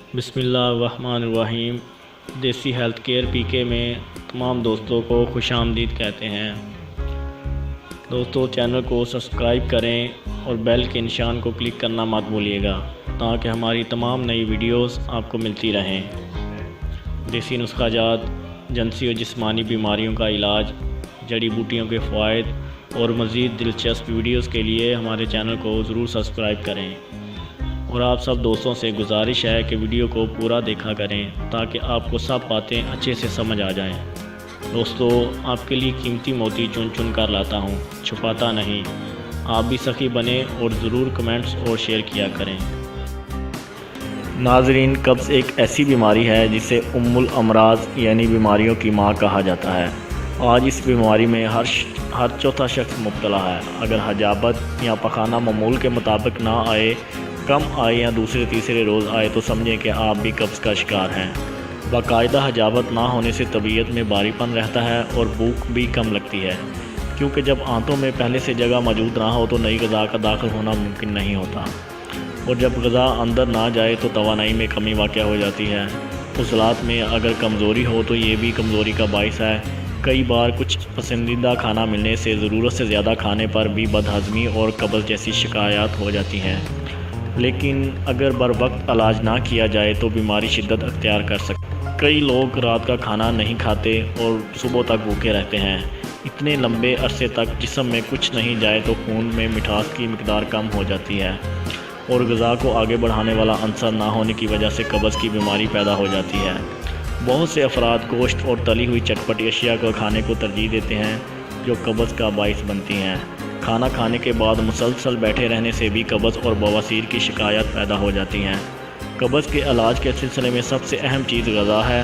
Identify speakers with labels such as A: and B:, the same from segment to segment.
A: بسم اللہ الرحمن الرحیم۔ دیسی ہیلتھ کیئر پی کے میں تمام دوستوں کو خوش آمدید کہتے ہیں۔ دوستو چینل کو سبسکرائب کریں اور بیل کے نشان کو کلک کرنا مت بھولیے گا تاکہ ہماری تمام نئی ویڈیوز آپ کو ملتی رہیں۔ دیسی نسخہ جات، جنسی اور جسمانی بیماریوں کا علاج، جڑی بوٹیوں کے فوائد اور مزید دلچسپ ویڈیوز کے لیے ہمارے چینل کو ضرور سبسکرائب کریں، اور آپ سب دوستوں سے گزارش ہے کہ ویڈیو کو پورا دیکھا کریں تاکہ آپ کو سب باتیں اچھے سے سمجھ آ جائیں۔ دوستو آپ کے لیے قیمتی موتی چن چن کر لاتا ہوں، چھپاتا نہیں۔ آپ بھی سخی بنیں اور ضرور کمنٹس اور شیئر کیا کریں۔ ناظرین، قبض ایک ایسی بیماری ہے جسے ام الامراض یعنی بیماریوں کی ماں کہا جاتا ہے۔ آج اس بیماری میں ہر چوتھا شخص مبتلا ہے۔ اگر حجامت یا پخانہ معمول کے مطابق نہ آئے، کم آئے یا دوسرے تیسرے روز آئے تو سمجھیں کہ آپ بھی قبض کا شکار ہیں۔ باقاعدہ حجامت نہ ہونے سے طبیعت میں بھاری پن رہتا ہے اور بھوک بھی کم لگتی ہے، کیونکہ جب آنتوں میں پہلے سے جگہ موجود نہ ہو تو نئی غذا کا داخل ہونا ممکن نہیں ہوتا، اور جب غذا اندر نہ جائے تو توانائی میں کمی واقع ہو جاتی ہے۔ عضلات میں اگر کمزوری ہو تو یہ بھی کمزوری کا باعث ہے۔ کئی بار کچھ پسندیدہ کھانا ملنے سے ضرورت سے زیادہ کھانے پر بھی بدہضمی اور قبض جیسی شکایات ہو جاتی ہیں، لیکن اگر بر وقت علاج نہ کیا جائے تو بیماری شدت اختیار کر سکتی ہے۔ کئی لوگ رات کا کھانا نہیں کھاتے اور صبح تک بھوکے رہتے ہیں۔ اتنے لمبے عرصے تک جسم میں کچھ نہیں جائے تو خون میں مٹھاس کی مقدار کم ہو جاتی ہے، اور غذا کو آگے بڑھانے والا عنصر نہ ہونے کی وجہ سے قبض کی بیماری پیدا ہو جاتی ہے۔ بہت سے افراد گوشت اور تلی ہوئی چٹپٹی اشیاء کو کھانے کو ترجیح دیتے ہیں جو قبض کا باعث بنتی ہیں۔ کھانا کھانے کے بعد مسلسل بیٹھے رہنے سے بھی قبض اور بواسیر کی شکایات پیدا ہو جاتی ہیں۔ قبض کے علاج کے سلسلے میں سب سے اہم چیز غذا ہے۔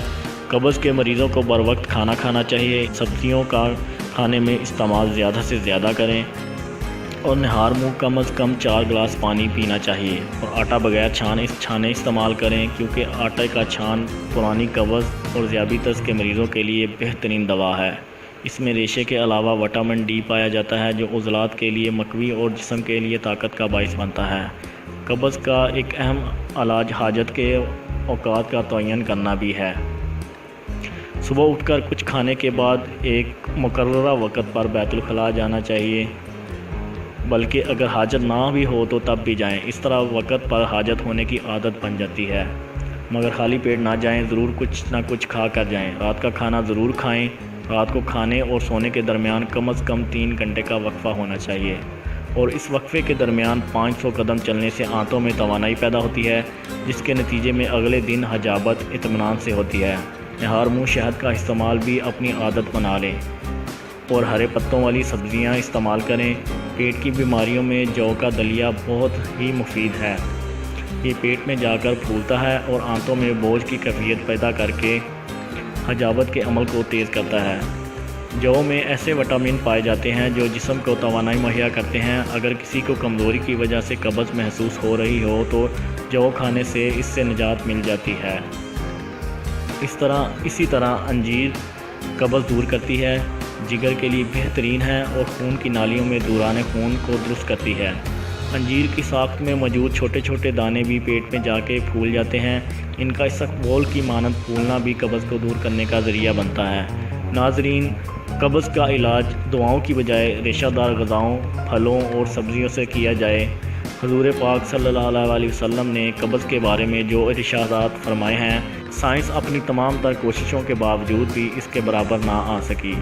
A: قبض کے مریضوں کو بر وقت کھانا کھانا چاہیے۔ سبزیوں کا کھانے میں استعمال زیادہ سے زیادہ کریں، اور نہار منہ کم از کم 4 گلاس پانی پینا چاہیے، اور آٹا بغیر چھانے استعمال کریں، کیونکہ آٹے کا چھان پرانی قبض اور ذیابیطس کے مریضوں کے لیے بہترین دوا ہے۔ اس میں ریشے کے علاوہ وٹامن ڈی پایا جاتا ہے جو عضلات کے لیے مقوی اور جسم کے لیے طاقت کا باعث بنتا ہے۔ قبض کا ایک اہم علاج حاجت کے اوقات کا تعین کرنا بھی ہے۔ صبح اٹھ کر کچھ کھانے کے بعد ایک مقررہ وقت پر بیت الخلاء جانا چاہیے، بلکہ اگر حاجت نہ بھی ہو تو تب بھی جائیں۔ اس طرح وقت پر حاجت ہونے کی عادت بن جاتی ہے، مگر خالی پیٹ نہ جائیں، ضرور کچھ نہ کچھ کھا کر جائیں۔ رات کا کھانا ضرور کھائیں۔ رات کو کھانے اور سونے کے درمیان کم از کم 3 گھنٹے کا وقفہ ہونا چاہیے، اور اس وقفے کے درمیان 500 قدم چلنے سے آنتوں میں توانائی پیدا ہوتی ہے، جس کے نتیجے میں اگلے دن حجامت اطمینان سے ہوتی ہے۔ نہار منہ شہد کا استعمال بھی اپنی عادت بنا لیں، اور ہرے پتوں والی سبزیاں استعمال کریں۔ پیٹ کی بیماریوں میں جو کا دلیا بہت ہی مفید ہے۔ یہ پیٹ میں جا کر پھولتا ہے اور آنتوں میں بوجھ کی کیفیت پیدا کر کے حجامت کے عمل کو تیز کرتا ہے۔ جو میں ایسے وٹامن پائے جاتے ہیں جو جسم کو توانائی مہیا کرتے ہیں۔ اگر کسی کو کمزوری کی وجہ سے قبض محسوس ہو رہی ہو تو جو کھانے سے اس سے نجات مل جاتی ہے۔ اسی طرح انجیر قبض دور کرتی ہے، جگر کے لیے بہترین ہے اور خون کی نالیوں میں دوران خون کو درست کرتی ہے۔ انجیر کی ساخت میں موجود چھوٹے چھوٹے دانے بھی پیٹ میں جا کے پھول جاتے ہیں۔ ان کا اسقبول کی مانند پھولنا بھی قبض کو دور کرنے کا ذریعہ بنتا ہے۔ ناظرین، قبض کا علاج دواؤں کی بجائے ریشہ دار غذاؤں، پھلوں اور سبزیوں سے کیا جائے۔ حضور پاک صلی اللہ علیہ وسلم نے قبض کے بارے میں جو ارشادات فرمائے ہیں، سائنس اپنی تمام تر کوششوں کے باوجود بھی اس کے برابر نہ آ سکی۔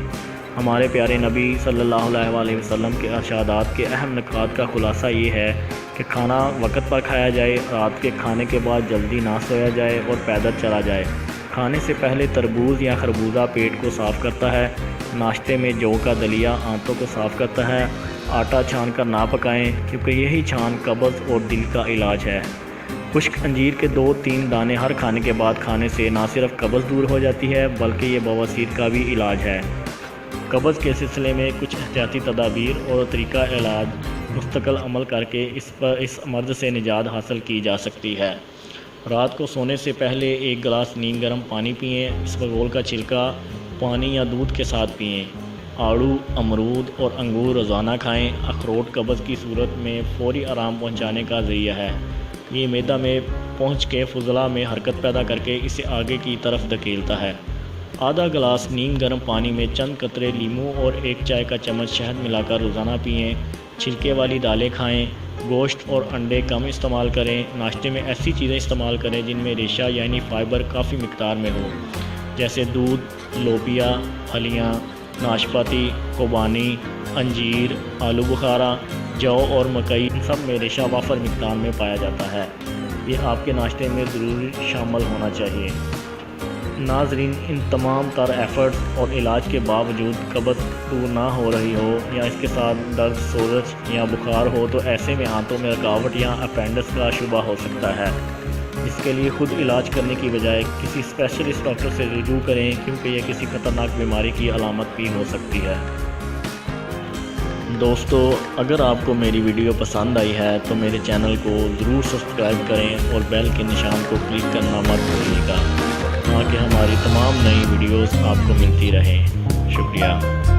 A: ہمارے پیارے نبی صلی اللہ علیہ وسلم کے ارشادات کے اہم نکات کا خلاصہ یہ ہے کہ کھانا وقت پر کھایا جائے، رات کے کھانے کے بعد جلدی نہ سویا جائے اور پیدل چلا جائے۔ کھانے سے پہلے تربوز یا خربوزہ پیٹ کو صاف کرتا ہے۔ ناشتے میں جو کا دلیا آنتوں کو صاف کرتا ہے۔ آٹا چھان کر نہ پکائیں، کیونکہ یہی چھان قبض اور دل کا علاج ہے۔ خشک انجیر کے 2-3 دانے ہر کھانے کے بعد کھانے سے نہ صرف قبض دور ہو جاتی ہے بلکہ یہ بواسیر کا بھی علاج ہے۔ قبض کے سلسلے میں کچھ احتیاطی تدابیر اور طریقہ علاج مستقل عمل کر کے اس مرض سے نجات حاصل کی جا سکتی ہے۔ رات کو سونے سے پہلے 1 گلاس نیم گرم پانی پئیں۔ اسبغول کا چھلکا پانی یا دودھ کے ساتھ پئیں۔ آڑو، امرود اور انگور روزانہ کھائیں۔ اخروٹ قبض کی صورت میں فوری آرام پہنچانے کا ذریعہ ہے۔ یہ معدہ میں پہنچ کے فضلہ میں حرکت پیدا کر کے اسے آگے کی طرف دھکیلتا ہے۔ آدھا گلاس نیم گرم پانی میں چند قطرے لیموں اور 1 چائے کا چمچ شہد ملا کر روزانہ پئیں۔ چھلکے والی دالیں کھائیں۔ گوشت اور انڈے کم استعمال کریں۔ ناشتے میں ایسی چیزیں استعمال کریں جن میں ریشہ یعنی فائبر کافی مقدار میں ہو، جیسے دودھ، لوبیا، پھلیاں، ناشپاتی، خوبانی، انجیر، آلو بخارا، جو اور مکئی، ان سب میں ریشہ وافر مقدار میں پایا جاتا ہے۔ یہ آپ کے ناشتے میں ضروری شامل ہونا چاہیے۔ ناظرین، ان تمام تر ایفرٹس اور علاج کے باوجود قبض دور نہ ہو رہی ہو یا اس کے ساتھ درد، سوزش یا بخار ہو تو ایسے میں آنتوں میں رکاوٹ یا اپینڈکس کا شبہ ہو سکتا ہے، جس کے لیے خود علاج کرنے کی بجائے کسی اسپیشلسٹ ڈاکٹر سے رجوع کریں، کیونکہ یہ کسی خطرناک بیماری کی علامت بھی ہو سکتی ہے۔ دوستو، اگر آپ کو میری ویڈیو پسند آئی ہے تو میرے چینل کو ضرور سبسکرائب کریں اور بیل کے نشان کو کلک کرنا مت بھولیے گا، تاکہ ہماری تمام نئی ویڈیوز آپ کو ملتی رہیں۔ شکریہ۔